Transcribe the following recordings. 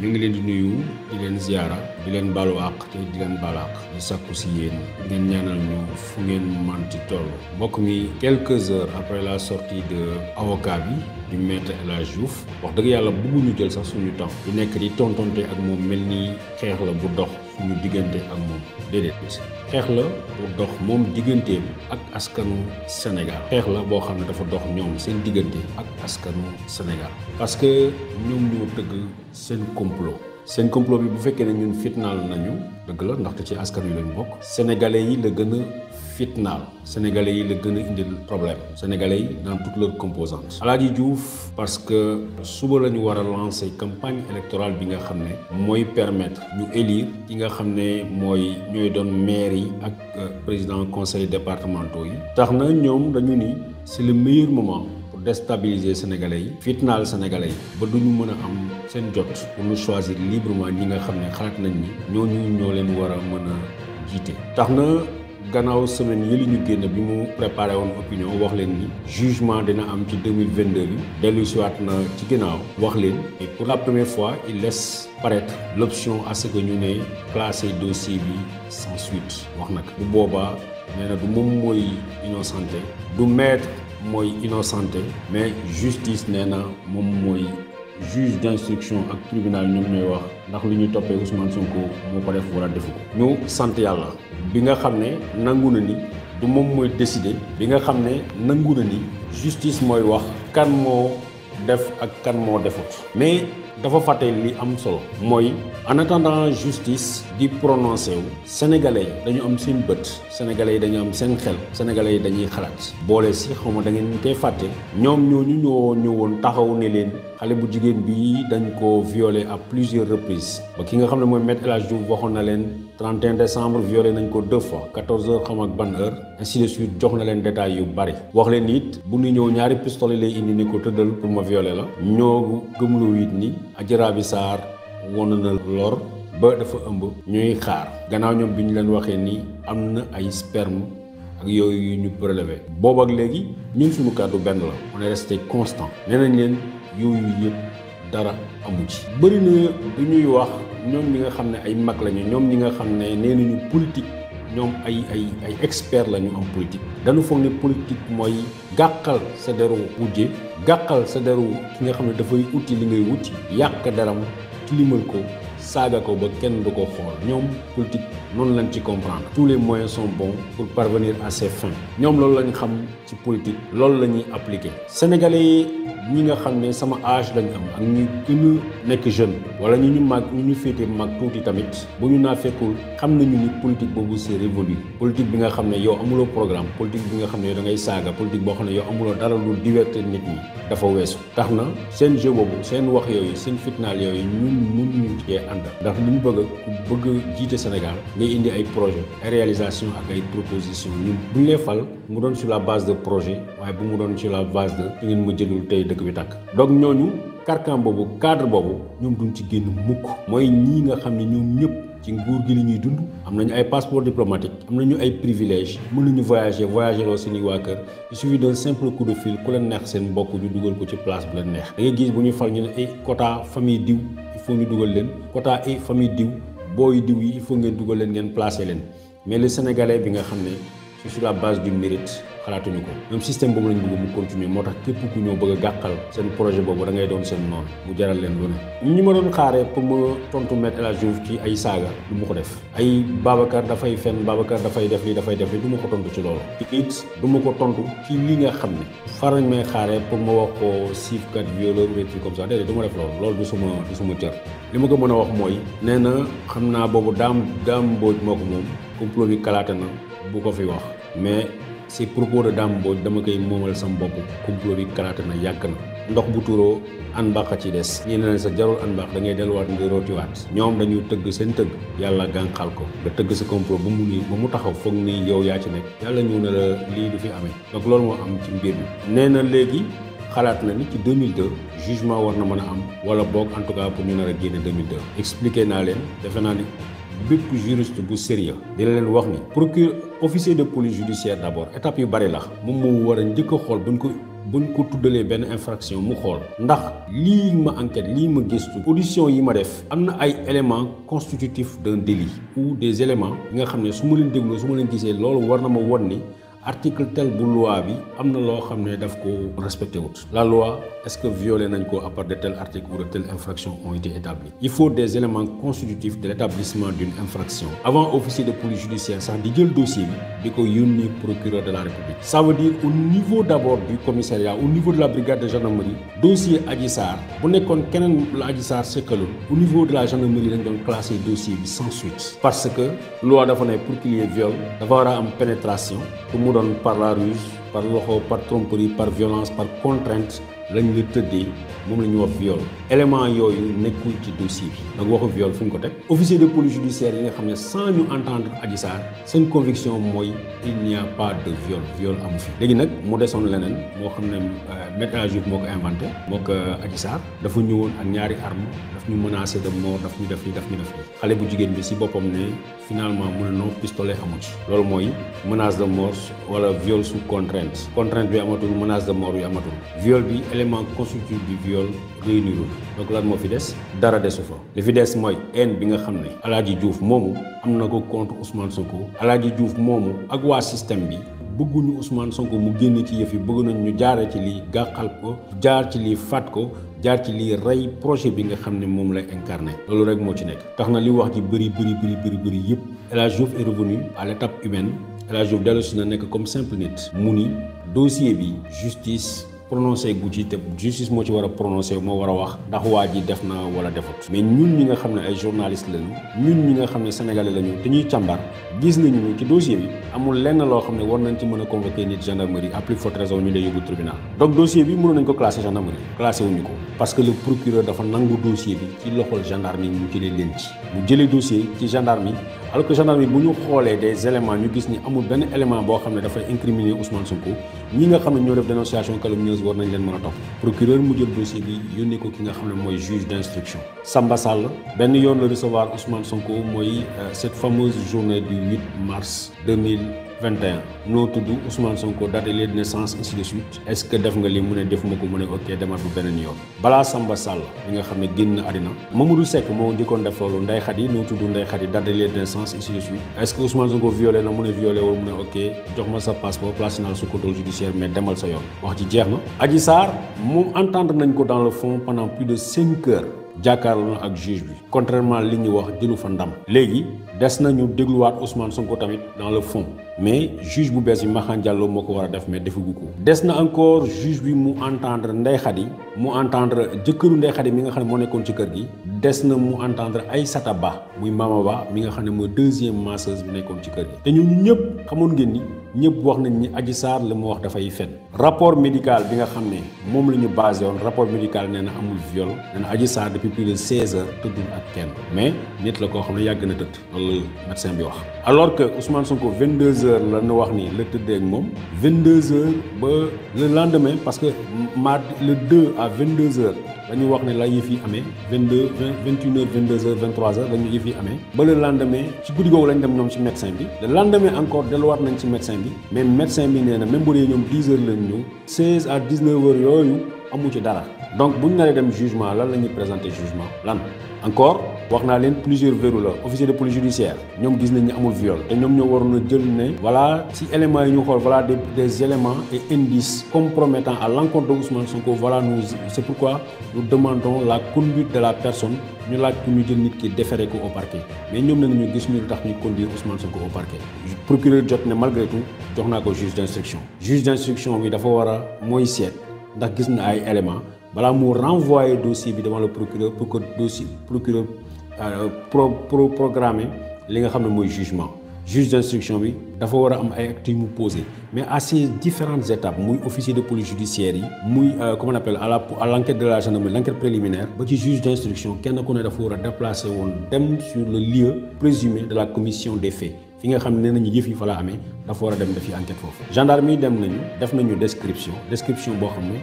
ñu ngi leen di nuyu di leen ziara di leen baalu àq te di leen baalu àq di sàkku si yéen ngeen ñaanal ñu fu ngeen manti toll mbokk mi quelques heures après la sortie de avocat bi du maître El Hadji Diouf wax dëgg yàlla bëgguñu jël sax suñu temps di nekk di tontonte ak moom mel ni xeex la bu dox suñu diggante ak moom déedéet xeex la bu dox moom digganteem ak askanu Sénégal xeex la boo xam ne dafa dox ñoom seen diggante ak askanu Sénégal parce que ñoom ñoo tëgg seen complot bi bu fekkee ne ñun fitnaal nañu dëgg la ndaxte ci askan wi lañ bokk sénégalais yi la gën a fitnaal sénégalais yi la gën a indil problème sénégalais yi dans toutes leurs composantes El Hadji Diouf parce que suba la ñu war a lancer campagne électorale bi nga xam ne mooy permettre ñu élire ki nga xam ne mooy ñooy doon maire yi ak président conseil départementaux yi tax na ñoom dañu ni c'est le meilleur moment déstabiliser sénégalais yi fitnaal sénégalais yi ba duñu mën a am seen jot pour ñu choisir librement ñi nga xam ne xalaat nañ ni ñooñu ñoo leen war a mën a jiite tax na gannaaw semaine yi li ñu génn bi mu préparé woon opinion wax leen ni jugement dina am ci 2022 bi dellu siwaat na ci ginnaaw wax leen et pour la première fois il laisse paraître l'option à ce que ñu ne classer dossier bi sans suite wax nag bu boobaa nee na du moom mooy innocenté du maître mooy innocenté mais justice nee na moom mooy juge d'instruction ak tribunal ñoom ñooy wax ndax li ñuy toppee Ousmane Sonko moo ko def wala defu ko ñu sant yàlla bi nga xam ne nangu na ni du moom mooy décider bi nga xam ne nangu na ni justice mooy wax kan moo def ak kan moo defut mais dafa fàtte li am solo mooy en attendant justice di prononcé wu sénégalais yi dañu am seen bët sénégalais yi dañu am seen xel sénégalais yi dañuy xalaat boole si xaw ma da ngeen ñu koy fàtte ñoom ñooñu ñoo ñëwoon taxaw ne leen xale bu jigéen bi dañ ko violé à plusieurs reprises ba ki nga xam ne mooy maître El Hadji Diouf waxoon na leen 31 décembre violé nañ ko 2 fois 14 heures xam ak ban heure ainsi de suite jox na leen détails yu bari wax leen it bu ñu ñëw ñaari pistolet lay indi ni ko tëddal pour ma violé la ñoo gëmloo it ni Adji Raby Sarr won na lor ba dafa ëmb ñuy xaar gannaaw ñoom bi ñu leen waxee ni am na ay sperme ak yooyu yu ñu prélevé boobu ak léegi ñun suñu kàddu benn la on est resté constant nee nañ leen yooyu yëpp dara amu ci bëri na du ñuy wax ñoom ñi nga xam ne ay mag lañu ñoom ñi nga xam ne nee nañu politique ñoom ay expert lañu am politique dañu foog ne politique mooy gàkkal sa deru wujje gàkkal sa deru ki nga xam ne dafay uti li ngay wuti yàq deram tilimal ko saaga ko ba kenn du ko xool ñoom politique noonu lañ ci comprendre tous les moyens sont bons pour parvenir à ses fins ñoom loolu lañ xam ci politique loolu la ñuy appliquer sénégalais yi ñi nga xam ne sama âge lañ am ak ñu gën a nekk jeune wala ñu mag ñu ñu féete mag tuuti tamit bu ñu naa fekkul xam nañu ni politique boobu c'est révolu politique bi nga xam ne yow amuloo programme politique bi nga xam ne yow da ngay saaga politique boo xam ne yow amuloo dara lu divertir nit ñi dafa weesu tax na seen jeu boobu seen wax yooyu seen fitnaal yooyu ñun mënuñu cee ànd ndax li ñu bëgg ku bëgg jiite Sénégal ngay indi ay projet ay réalisation ak ay proposition ñun bu ñu lee fal mu doon sur la base de projet waaye bu mu doon sur la base de su ngeen ma jëlul tey dëkk bi tàkk donc ñooñu carcan boobu cadre boobu ñoom duñ ci génn mukk mooy ñii nga xam ne ñoom ñëpp ci nguur gi li ñuy dund am nañu ay passeport diplomatique am nañu ay privilèges mën nañu voyager loo seeni waa kër il suffit d'un simple coup de fil ku leen neex seen mbokk ñu dugal ko ci place bu leen neex da ngay gis bu ñu fal ñu ne ay quota famille diw il faut ñu dugal leen quota ay famille diw booy diw yi il faut ngeen dugal leen ngeen placer leen mais le sénégalais bi nga xam ne c'est sur la base du mérite xalaatuñu ko même système boobu lañ bëgg mu continuer moo tax képp ku ñëw bëgg a gàkkal seen projet boobu da ngay doon seen noonu mu jaral leen lu ne ñi ma doon xaaree pour ma tontu maître El Hadji Diouf ci ay saaga du ma ko def ay Babacar dafay fen Babacar dafay def li du ma ko tontu ci loolu it du ma ko tontu ci li nga xam ne farañ may xaaree pour ma wax ko siifkat violeur ou truc comme ça déedéet du ma def loolu du suma cër li ma ko mën a wax mooy nee na xam naa boobu daam mbooj moo ko moom complot bi kalaate na bu ko fi wax mais ces propos de Dame Mbodj dama koy moomal sama bopp complot bi kalaate na yàgg na ndox bu tuuroo an baax a ci des ñi ne sa jarul an baax da ngay delluwaat nga rootiwaat ñoom dañuy tëgg seen tëgg yàlla gànqal ko nga tëgg sa complot ba mu taxaw foog ni yow yaa ci nekk yàlla ñëw na la lii du fi amee donc loolu moo am ci mbir mi nee na léegi xalaat na ni ci 2002 jugement war na mën a am wala boog en tout cas pour ñu nar a génne 2002 expliqué naa leen defe naa ni bépp juriste bu sérieux dina leen wax ni procureur officier de police judiciaire d'abord étape yu bari la moom moo war a njëkk a xool buñ ko tuddalee benn infraction mu xool ndax lii ma enquête lii ma gëstu audition yi ma def am na ay éléments constitutifs d'un délit ou des éléments yi nga xam ne su ma leen dégloo su ma leen gisee loolu war na ma won ni article tel bu loi bi am na loo xam ne daf ko respecté wut. La loi est-ce que violé nañ ko à part de tel article ou de telle infraction ont été établis. Il faut des éléments constitutifs de l'établissement d'une infraction avant officier de police judiciaire sax di jël dossier bi di ko yónni procureur de la République. Ça veut dire au niveau d'abord du commissariat au niveau de la brigade de gendarmerie dossier Adji Sarr bu nekkoon keneen la Adji Sarr sekkaloon au niveau de la gendarmerie lañ doon classé dossier bi sans suite. Parce que loi dafa ne pour qu'il y ait viol dafa war a am pénétration par la ruse, par loxo, par tromperie, par violence, par contrainte lañ la tëddee moom la ñuy wax viol élément yooyu nekkul ci dossier bi donc waxu viol fu ñu ko teg officier de police judiciaire yi nga xam ne sans ñu entendre Adji Sarr seen conviction mooy il n'y a pas de viol amu fi léegi nag mu desoon leneen moo xam ne Maître El Hadji Diouf moo ko inventé moo ko Adji Sarr dafa ñëwoon ak ñaari arme daf ñu menacé de mort daf ñu def ni xale bu jigéen bi si boppam ne finalement mu ne non pistolet amu ci loolu mooy menace de mort wala viol sous contrainte bi amatul menace de mort yu amatul viol bi élément constitutif du viol réunirul donc lan moo fi des dara desu fa li fi des mooy haine bi nga xam ne El Hadji Diouf moomu am na ko contre Ousmane Sonko El Hadji Diouf moomu ak waa système bi bëgguñu Ousmane Sonko mu génn ci yëf yi bëgg nañ ñu jaare ci lii gàqal ko jaar ci lii faat ko jaar ci lii rey projet bi nga xam ne moom lay incarné loolu rek moo ci nekk tax na li wax ji bëri yëpp El Hadji Diouf est revenu à l'étape humaine El Hadji Diouf dellu si na nekk comme simple nit mu ni dossier bi justice prononcé gu ci te justice moo ci war a prononcé moo war a wax ndax waa ji def na wala defut mais ñun ñi nga xam ne ay journalistes lañu ñun ñi nga xam ne sénégalais lañu te ñuy càmbar gis nañu ci dossier bi amul lenn loo xam ne war nañ ci mën a convoquer nit gendarmerie à plus forte raison ñu lay yóbbu tribunal donc dossier bi mënoon nañ ko classé gendarmerie classé wuñu ko parce que le procureur dafa nangu dossier bi ci loxol gendarme yi mu jëlee leen ci mu jëlee dossier ci gendarme yi alors que gendarme yi bu ñu xoolee des éléments ñu gis ni amul benn élément boo xam ne dafay incriminer Ousmane Sonko ñi nga xam ne ñoo def dénonciation calomnieuse war nañ leen mën a topp procureur mu jël dossier bi yónnee ko ki nga xam ne mooy juge d'instruction Samba Sall benn yoon la recevoir Ousmane Sonko mooy cette fameuse journée du 8 mars 2021 noo tudd Ousmane Sonko date de naissance ainsi de suite est-ce que def nga li mu ne defuma ko mu ne ok demal bu beneen yoon balaa Samba Sall bi nga xam ne génn na àddina Mamadou Seck moo njëkkoon def loolu Ndeye Khady noo tudd Ndeye Khady date de naissance ainsi de suite est-ce que Ousmane Sonko violé na mu ne violé wala mu ne ok jox ma sa passeport placé naa la sous contrôle judiciaire mais demal sa yoon wax ci jeex na Adji Sarr moom entendre nañ ko dans le fond pendant plus de 5 heures jàkkaarloo na ak juge bi contrairement li ñu wax jëlu fa ndam léegi des nañu dégluwaat Ousmane Sonko tamit dans le fond mais juge bu bees bi Maham Diallo moo ko war a def mais defagu ko des na encore juge bi mu entendre Ndeye Khady mu entendre jëkkëru Ndeye Khady mi nga xam ne moo nekkoon ci kër gi des na mu entendre Aïssata Ba muy Mama Ba mi nga xam ne mooy deuxième masseuse bi nekkoon ci kër gi te ñun ñëpp xamoon ngeen ni ñëpp wax nañ ni Adji Sarr la mu wax dafay fen rapport médical bi nga xam ne moom la ñu basé woon rapport médical nee na amul viol nee na Adji Sarr depuis plus de 16 heures tëddul ak kenn mais nit la koo xam ne yàgg na tëdd loolu médecin bi wax alors que Ousmane Sonko 22 heures la ñu wax ni la tëddee ak moom 22 heures ba le lendemain parce que le 2 à 22 heures dañu wax ne la yëf yi amee 21 heures 22 heures 23 heures dañu yëf yi amee ba le lendemain ci guddi googu lañ dem ñoom ci médecin bi le lendemain encore delluwaat nañ ci médecin bi mais médecin bi nee na même bu dee ñoom 10 heures lañ ñëw 16 à 19 heures yooyu amu ci dara donc bu ñu naree dem jugement lan la ñuy présenter jugement lan encore wax naa leen plusieurs verrous la officier de police judiciaire ñoom gis nañ ne amul viol te ñoom ñoo waroon a jël ne voilà ci éléments yi ñu xool voilà des éléments et indices compromettants à l'encontre de Ousmane Sonko voilà c'est pourquoi nous demandons la conduite de la personne ñu laaj ko ñu jël nit ki déféré ko au parquet mais ñoom nag ñu gis ñu tax ñu conduire Ousmane Sonko au parquet procureur jot ne malgré tout jox naa ko juge d'instruction bi dafa war a mooy seet ndax gis na ay éléments balaa mu renvoyer dossier bi devant le procureur pour que procureur programmer li nga xam ne mooy jugement juge d'instruction bi dafa war a am ay actes yu mu posé mais à ces différentes étapes muy officier de police judiciaire yi muy comment on appelle à l'enquête de la gendarmerie l'enquête préliminaire ba ci juge d'instruction kenn ku ne dafa war a déplacer woon dem sur le lieu présumé de la commission des faits fi nga xam ne nee nañu yëf yi fa la amee dafa war a dem defi enquête foofu gendarme yi dem nañu def nañu description boo xam ne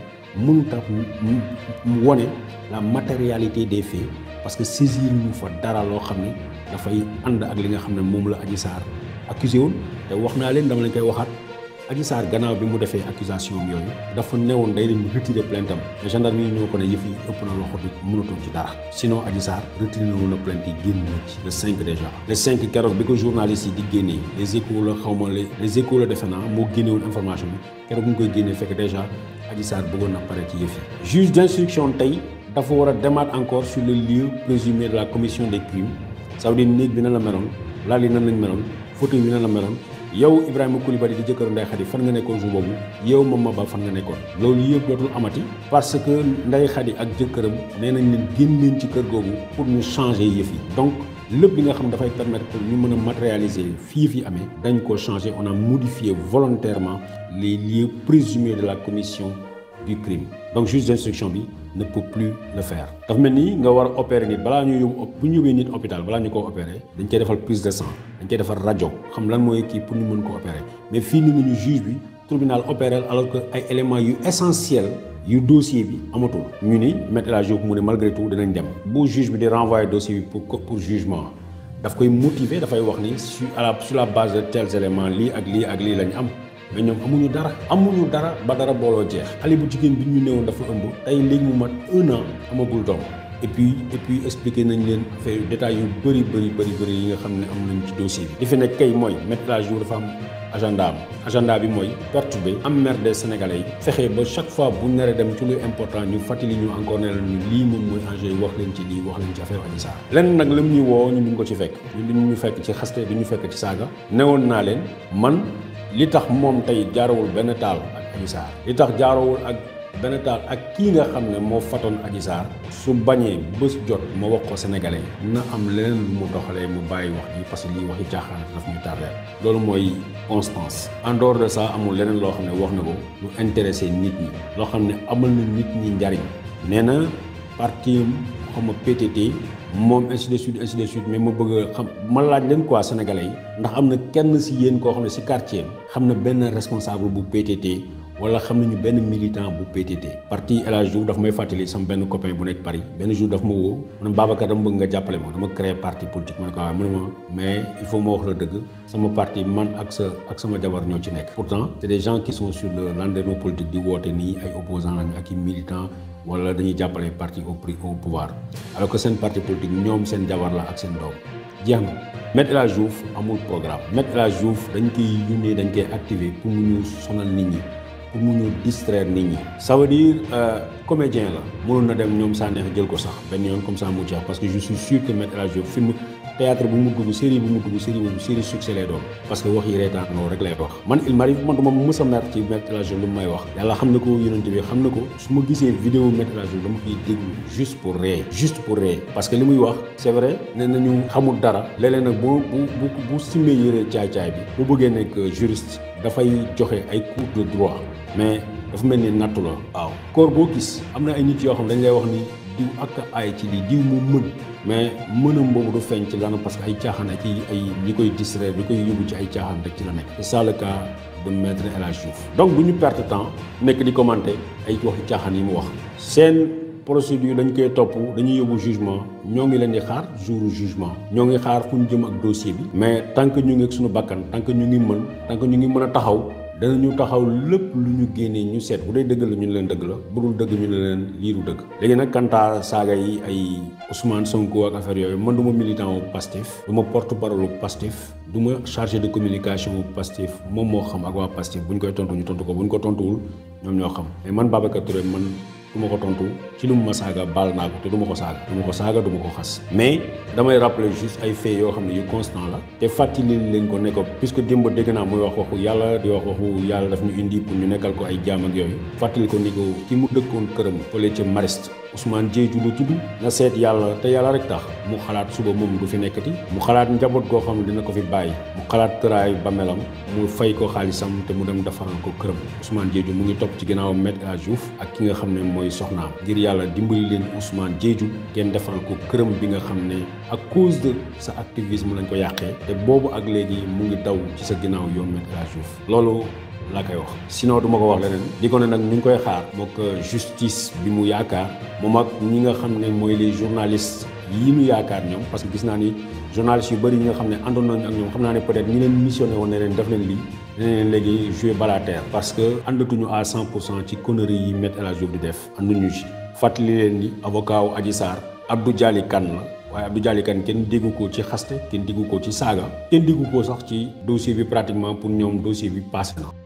mënu tax mu wone la matérialité des faits parce que saisir ñu fa dara loo xam ne dafay ànd ak li nga xam ne moom la Adji Sarr accusé woon te wax naa leen dama leen koy waxaat Adji Sarr gannaaw bi mu defee accusation yooyu dafa newoon day dem retirer plainte am mais gendarme yi ñoo ko ne yëf yi ëpp na loxo bi mënatul ci dara sinon Adji Sarr retiré woon na plainte yi génn na ci le 5 déjà le 5 keroog bi ko journaliste yi di génnee les échos la xaw ma les échos la defe naa moo génne woon information bi keroog bu ñu koy génnee fekk déjà Adji Sarr bëggoon na pare ci yëf yi juge d'instruction tey dafa war a demaat encore sur le lieu présumé de la commission des crimes ça veut dire néeg bi nan la meloon laal yi nan lañ meloon fauteuil bi nan la meloon yow Ibrahima Coulibaly di jëkkër Ndeye Khady fan nga nekkoon jour boobu yow Mame Maba fan nga nekkoon loolu yëpp dootul amati parce que Ndeye Khady ak jëkkëram nee nañ leen génn leen ci kër googu pour ñu changer yëf yi donc lépp li nga xam dafay permettre que ñu mën a matérialiser fii fi amee dañ ko changer on a modifié volontairement les lieux présumés de la commission du crime donc juge d'instruction bi ne peut plus le faire dafa mel ni nga war a opérer nit balaa ñu yóbbu bu ñu yóbbee nit hôpital balaa ñu ko opérer dañ koy defal prise de sang dañ koy defal rajo xam lan mooy kii pour ñu mën ko opérer mais fii nii ñu juge bi tribunal opérer alors que ay éléments yu essentiels yu dossier bi amatul ñu ni Maître El Hadji Diouf mu ne malgré tout dinañ dem bu juge bi di renvoyer dossier bi pour jugement daf koy motiver dafay wax ni sur la base de tels éléments lii ak lii ak lii lañ am mais ñoom amuñu dara ba dara booloo jeex xale bu jigéen bi ñu néewoon dafa ëmb tey léegi mu mat 1 an amagul doom et puis expliqué nañ leen affaire détails yu bëri yi nga xam ne am nañ ci dossier bi li fi nekk kay mooy Maître El Hadji Diouf dafa am agenda bi mooy perturber emmerder sénégalais yi fexe ba chaque fois bu ñu naree dem ci lu important ñu fàttali ñu encore ne ñu lii moom mooy enjeu yi wax leen ci lii wax leen ci affaire Adji Sarr lenn nag la mu ñuy woo ñu duñ ko ci fekk ñun duñ ñu fekk ci xaste duñu fekk ci saaga newoon naa leen man li tax moom tey jaarawul benn taal ak Adji Sarr li tax jaarawul ak benn taal ak kii nga xam ne moo fatoon Adji Sarr su bañee bés jot ma wax ko sénégalais na am leneen lu mu doxalee mu bàyyi wax ji parce que lii waxi caaxaan daf ñu tardeel loolu mooy constance en dehors de ça amul leneen loo xam ne wax na ko lu intéressé nit ñi loo xam ne amal na nit ñi njariñ nee na parti xam nga PTT moom ainsi de suite mais ma bëgg a xam ma laaj leen quoi sénégalais yi ndax am na kenn si yéen koo xam ne si quartier xam na benn responsable bu PTT wala xam nañu benn militant bu PTT parti El Hadji Diouf daf may fàttali sama benn copain bu nekk Paris benn jour daf ma woo mu ne Babacar dama bëgg nga jàppale ma dama créer parti politique ma ne ko waaw mu ne ma mais il faut ma wax la dëgg sama parti man ak sama jabar ñoo ci nekk pourtant c'est des gens qui sont sur le landerneau politique di woote nii ay opposants lañu ak i militants wala dañuy jàppale parti au pouvoir alors que seen parti politique ñoom seen jabar la ak seen doom jeex na Maître El Hadji Diouf amul programme Maître El Hadji Diouf dañ koy yónnee dañ koy activer pour mu ñu sonal nit ñi pour mu ñu distraire nit ñi ça veut dire comédien la mënoon na dem ñoom saa neex jël ko sax benn yoon comme ça mu jeex parce que je suis sûr que Maître El Hadji Diouf film théâtre bu mu dugg série bu mu dugg série succès lay doon parce que wax yi reetaan loolu rek lay wax man il m'arrive man duma mës a mer ci Maître El Hadji Diouf lu may wax yàlla xam na ko yonent bi xam na ko su ma gisee vidéo Maître El Hadji Diouf dama koy déglu juste pour ree parce que li muy wax c'est vrai ne nañu xamul dara léeg-léeg nag bu simmee yëree caay-caay bi bu bëggee nekk juriste dafay joxe ay cours de droit mais dafa mel ni nattu la waaw koor boo gis am na ay nit yoo xam dañ lay wax ni diw ak ay ci lii diw mu mën mais mënam boobu du feeñ ci lan parce que ay caaxaan ak ay li koy distraire li koy yóbbu ci ay caaxaan rek ci la nekk c'est ça le cas de Maître El Hadji Diouf donc bu ñu perte temps nekk di commenter ay waxi caaxaan yi mu wax seen procédure dañ koy topp dañuy yóbbu jugement ñoo ngi leen di xaar jour jugement ñoo ngi xaar fu ñu jëm ak dossier bi mais tant que ñu ngi ak suñu bakkan tant que ñu ngi mën a taxaw danañu taxaw lépp lu ñu génnee ñu seet bu dee dëgg la ñu leen dëgg la bu dul dëgg ñu ne leen lii du dëgg léegi nag kantaa saaga yi ay Ousmane Sonko ak affaire yooyu man du ma militant wu Pastef du ma porte-parole wu Pastef du ma chargé de communication wu Pastef moom moo xam ak waa Pastef bu ñu koy tontu ñu tontu ko bu ñu ko tontuwul ñoom ñoo xam mais man Babacar Touré man du ma ko tontu ci lu mu ma saaga baal naa ko te du ma ko saaga du ma ko xas mais damay rappeler juste ay faits yoo xam ne yu constant la te fàttali leen ko ne ko puisque démb dégg naa muy wax waxu yàlla di wax waxu yàlla daf ñu indi pour ñu nekkal ko ay jaam ak yooyu fàttali ko ni ko ki mu dëkkoon këram fële ca Mariste Ousmane Diédhiou la tudd na seet yàlla te yàlla rek tax mu xalaat suba moom du fi nekkati mu xalaat njaboot goo xam ne dina ko fi bàyyi mu xalaat tëraay ba melam mu fay ko xaalisam te mu dem defaral ko këram Ousmane Diédhiou mu ngi topp ci ginnaaw Maître El Hadji Diouf ak ki nga xam ne mooy soxnaam ngir yàlla dimbali leen Ousmane Diédhiou ngeen defaral ko këram bi nga xam ne à cause de sa activisme lañ ko yàqee te boobu ak léegi mu ngi daw ci sa ginnaaw yow Maître El Hadji Diouf loolu laa koy wax sinon du ma ko wax leneen di ko ne nag ñu ngi koy xaar mook justice bi mu yaakaar moom ak ñi nga xam ne mooy les journalistes yi mu yaakaar ñoom parce que gis naa ni journalistes yu bëri ñi nga xam ne àndoon nañu ak ñoom xam naa ne peut-être ñi leen missionné woon ne leen def leen lii nee léegi jouer balle à terre parce que àndatuñu à 100% ci conneries yi Me El Hadji Diouf di def ànduñu ci fàttali leen ni avocat wu Adji Sarr Abdou Dialy Kane la waaye Abdou Dialy Kane kenn déggu ko ci xaste kenn déggu ko ci saaga kenn déggu ko sax ci dossier bi pratiquement pour ñoom dossier bi passé na